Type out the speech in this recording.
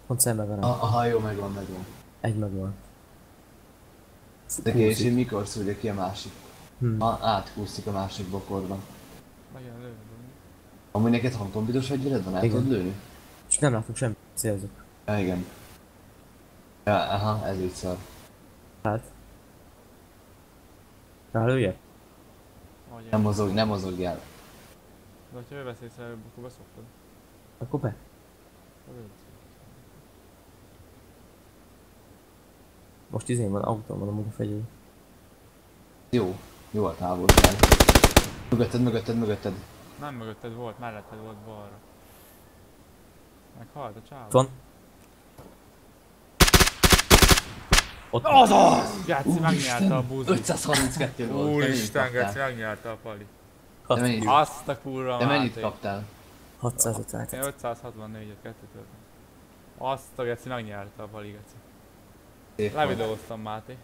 Pont szembe velem. Aha, jó, megvan, megvan. Egy megvan. De később mikor szúrja ki a másik? Hmm. Átkúszik a másik bokorba. Nagyon lőd. Amúgy neked hangkombitos fegyvered van, el Igen. tudod lőni? És nem látok semmit, célzok. Ja, igen. Ja, aha, ez így szar. Hát. Rálőjek? Vagy Nem mozogjál. De hogyha ő vesz észre előbb, akkor beszoktad. Akkor be. Lőd. Most izén van, autón van amúgy a fegyver. Jó. Jó a távolság. Mögötted. Nem mögötted volt, melletted volt balra. Meghalt a csávó. Ott van. Ott Azaz! Geci megnyerte a buzi. 532 volt. Úristen, Geci megnyerte a pali. De mennyit, Azt a kurva de mennyit Máté. kaptál? 650. Én 564-et kettőt. Azt a Geci megnyerte a pali, Geci. Szép volt. Levideóztam, Máté.